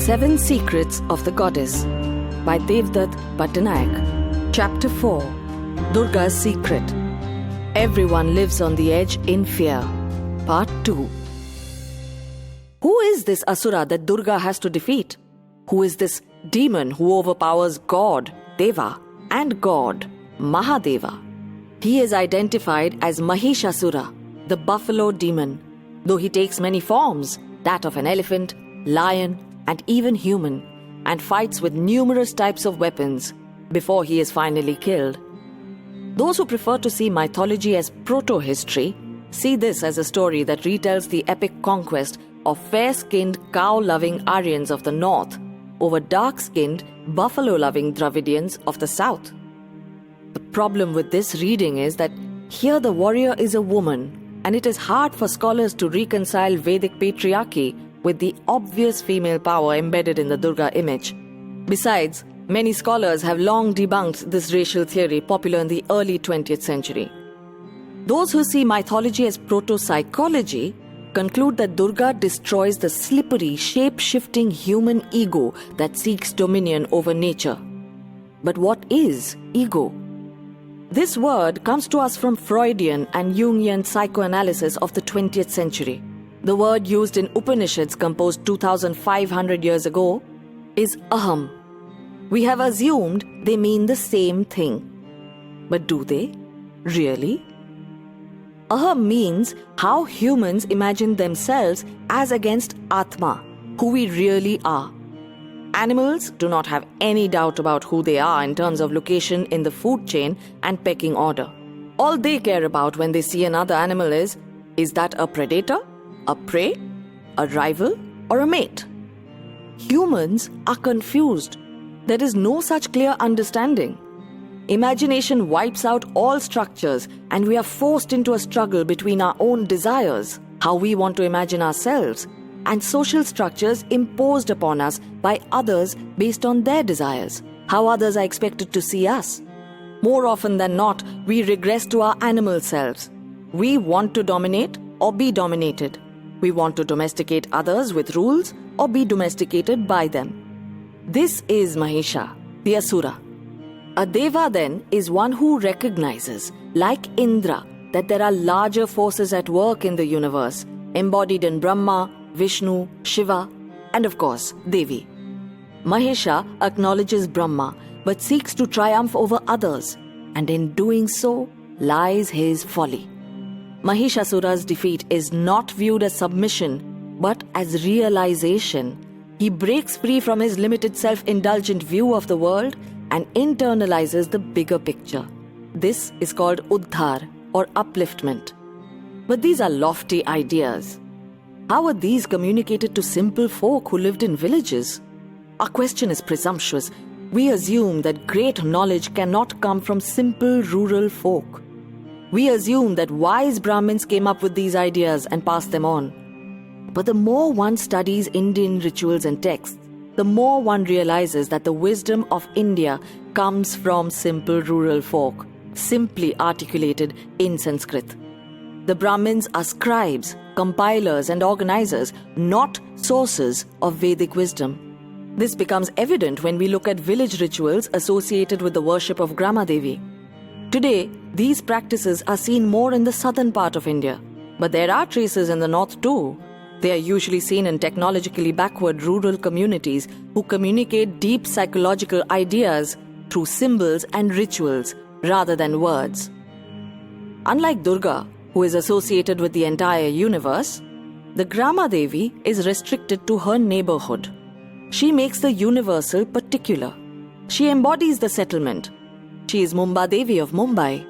7 Secrets of the Goddess by Devdutt Pattanaik. Chapter 4. Durga's Secret. Everyone lives on the edge in fear. Part 2. Who is this Asura that Durga has to defeat? Who is this demon who overpowers God, Deva, and God, Mahadeva? He is identified as Mahishasura, the buffalo demon, though he takes many forms, that of an elephant, lion, and even human, and fights with numerous types of weapons before he is finally killed. Those who prefer to see mythology as proto-history see this as a story that retells the epic conquest of fair-skinned, cow-loving Aryans of the north over dark-skinned, buffalo-loving Dravidians of the south. The problem with this reading is that here the warrior is a woman, and it is hard for scholars to reconcile Vedic patriarchy with the obvious female power embedded in the Durga image. Besides, many scholars have long debunked this racial theory popular in the early 20th century. Those who see mythology as proto-psychology conclude that Durga destroys the slippery, shape-shifting human ego that seeks dominion over nature. But what is ego? This word comes to us from Freudian and Jungian psychoanalysis of the 20th century. The word used in Upanishads composed 2,500 years ago is aham. We have assumed they mean the same thing. But do they? Really? Aham means how humans imagine themselves as against Atma, who we really are. Animals do not have any doubt about who they are in terms of location in the food chain and pecking order. All they care about when they see another animal is that a predator, a prey, a rival, or a mate? Humans are confused. There is no such clear understanding. Imagination wipes out all structures, and we are forced into a struggle between our own desires, how we want to imagine ourselves, and social structures imposed upon us by others based on their desires, how others are expected to see us. More often than not, we regress to our animal selves. We want to dominate or be dominated. We want to domesticate others with rules or be domesticated by them. This is Mahisha, the Asura. A Deva then is one who recognizes, like Indra, that there are larger forces at work in the universe, embodied in Brahma, Vishnu, Shiva, and of course, Devi. Mahisha acknowledges Brahma but seeks to triumph over others, and in doing so lies his folly. Mahishasura's defeat is not viewed as submission but as realization. He breaks free from his limited self-indulgent view of the world and internalizes the bigger picture. This is called Uddhar or upliftment. But these are lofty ideas. How are these communicated to simple folk who lived in villages? Our question is presumptuous. We assume that great knowledge cannot come from simple rural folk. We assume that wise Brahmins came up with these ideas and passed them on. But the more one studies Indian rituals and texts, the more one realizes that the wisdom of India comes from simple rural folk, simply articulated in Sanskrit. The Brahmins are scribes, compilers and organizers, not sources of Vedic wisdom. This becomes evident when we look at village rituals associated with the worship of Grama Devi. Today, these practices are seen more in the southern part of India, but there are traces in the north too. They are usually seen in technologically backward rural communities who communicate deep psychological ideas through symbols and rituals rather than words. Unlike Durga, who is associated with the entire universe, the Grama Devi is restricted to her neighborhood. She makes the universal particular. She embodies the settlement. She is Mumba Devi of Mumbai,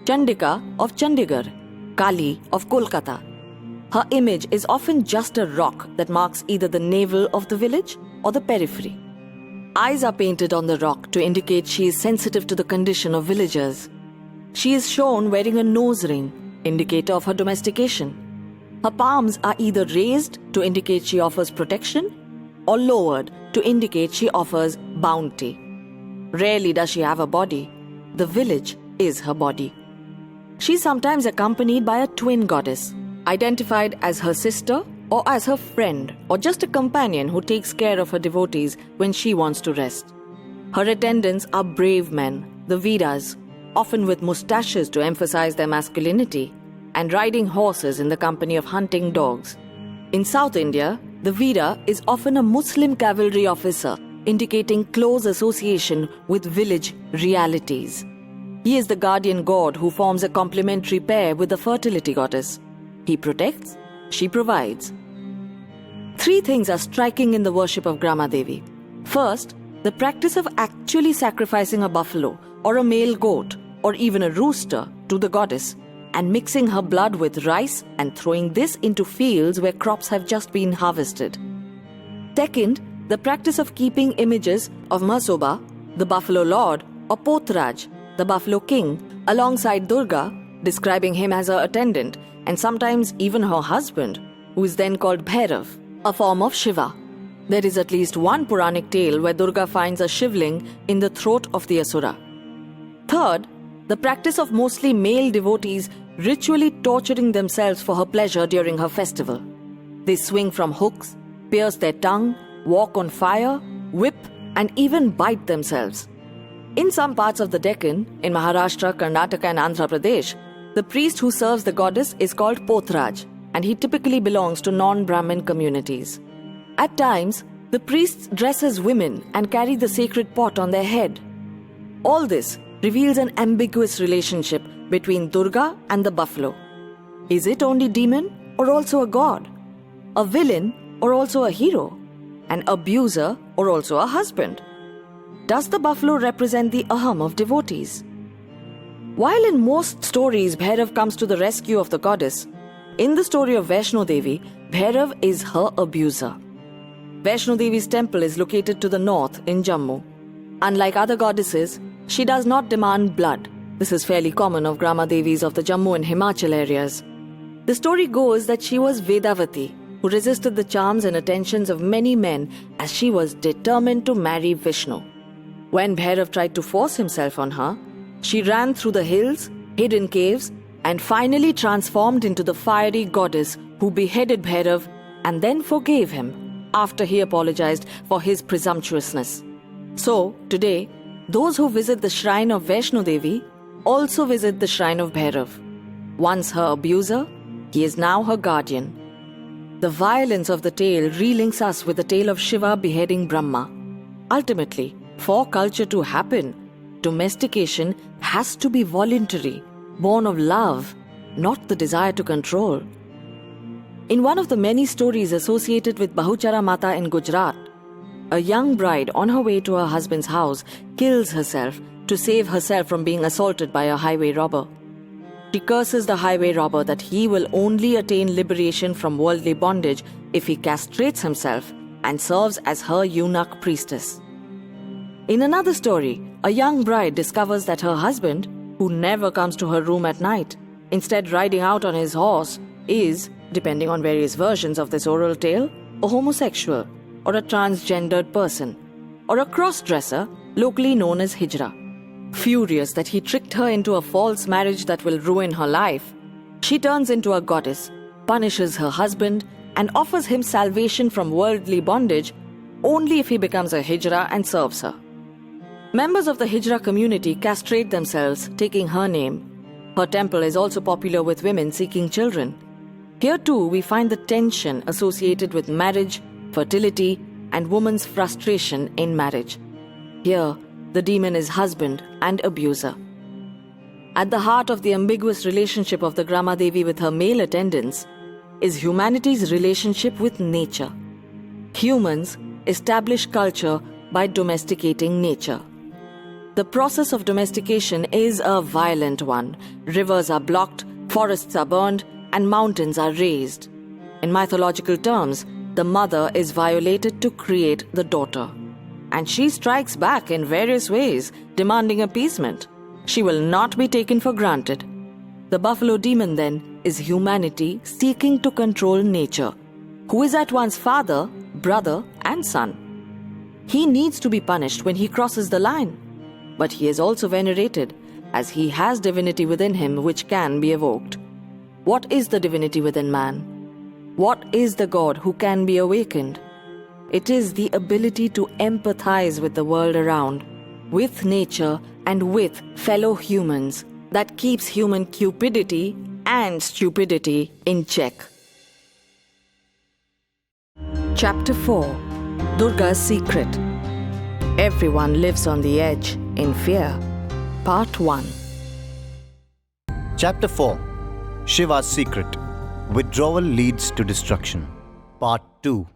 Chandika of Chandigarh, Kali of Kolkata. Her image is often just a rock that marks either the navel of the village or the periphery. Eyes are painted on the rock to indicate she is sensitive to the condition of villagers. She is shown wearing a nose ring, indicator of her domestication. Her palms are either raised to indicate she offers protection or lowered to indicate she offers bounty. Rarely does she have a body. The village is her body. She is sometimes accompanied by a twin goddess, identified as her sister or as her friend, or just a companion who takes care of her devotees when she wants to rest. Her attendants are brave men, the Veeras, often with mustaches to emphasize their masculinity, and riding horses in the company of hunting dogs. In South India, the Veera is often a Muslim cavalry officer, indicating close association with village realities. He is the guardian god who forms a complementary pair with the fertility goddess. He protects, she provides. Three things are striking in the worship of Grama Devi. First, the practice of actually sacrificing a buffalo or a male goat or even a rooster to the goddess and mixing her blood with rice and throwing this into fields where crops have just been harvested. Second, the practice of keeping images of Masoba, the buffalo lord, or Pothraj, the buffalo king, alongside Durga, describing him as her attendant and sometimes even her husband, who is then called Bhairav, a form of Shiva. There is at least one Puranic tale where Durga finds a shivling in the throat of the Asura. Third, the practice of mostly male devotees ritually torturing themselves for her pleasure during her festival. They swing from hooks, pierce their tongue, walk on fire, whip, and even bite themselves. In some parts of the Deccan, in Maharashtra, Karnataka, and Andhra Pradesh, the priest who serves the goddess is called Pothraj, and he typically belongs to non-Brahmin communities. At times, the priests dress as women and carry the sacred pot on their head. All this reveals an ambiguous relationship between Durga and the buffalo. Is it only demon or also a god? A villain or also a hero? An abuser or also a husband? Does the buffalo represent the aham of devotees? While in most stories Bhairav comes to the rescue of the goddess, in the story of Vaishno Devi, Bhairav is her abuser. Vaishno Devi's temple is located to the north in Jammu. Unlike other goddesses, she does not demand blood. This is fairly common of Grama Devis of the Jammu and Himachal areas. The story goes that she was Vedavati, who resisted the charms and attentions of many men as she was determined to marry Vishnu. When Bhairav tried to force himself on her, she ran through the hills, hid in caves, and finally transformed into the fiery goddess who beheaded Bhairav and then forgave him after he apologized for his presumptuousness. So, today, those who visit the shrine of Vaishno Devi also visit the shrine of Bhairav. Once her abuser, he is now her guardian. The violence of the tale relinks us with the tale of Shiva beheading Brahma. Ultimately, for culture to happen, domestication has to be voluntary, born of love, not the desire to control. In one of the many stories associated with Bahuchara Mata in Gujarat, a young bride on her way to her husband's house kills herself to save herself from being assaulted by a highway robber. She curses the highway robber that he will only attain liberation from worldly bondage if he castrates himself and serves as her eunuch priestess. In another story, a young bride discovers that her husband, who never comes to her room at night, instead riding out on his horse, is, depending on various versions of this oral tale, a homosexual, or a transgendered person, or a cross-dresser, locally known as Hijra. Furious that he tricked her into a false marriage that will ruin her life, she turns into a goddess, punishes her husband, and offers him salvation from worldly bondage only if he becomes a Hijra and serves her. Members of the Hijra community castrate themselves, taking her name. Her temple is also popular with women seeking children. Here too we find the tension associated with marriage, fertility, and woman's frustration in marriage. Here, the demon is husband and abuser. At the heart of the ambiguous relationship of the Grama Devi with her male attendants is humanity's relationship with nature. Humans establish culture by domesticating nature. The process of domestication is a violent one. Rivers are blocked, forests are burned, and mountains are razed. In mythological terms, the mother is violated to create the daughter. And she strikes back in various ways, demanding appeasement. She will not be taken for granted. The buffalo demon, then, is humanity seeking to control nature, who is at once father, brother, and son. He needs to be punished when he crosses the line. But he is also venerated, as he has divinity within him which can be evoked. What is the divinity within man? What is the God who can be awakened? It is the ability to empathize with the world around, with nature and with fellow humans that keeps human cupidity and stupidity in check. Chapter 4. Durga's Secret. Everyone lives on the edge in fear. Part 1. Chapter 4. Shiva's Secret. Withdrawal leads to destruction. Part 2.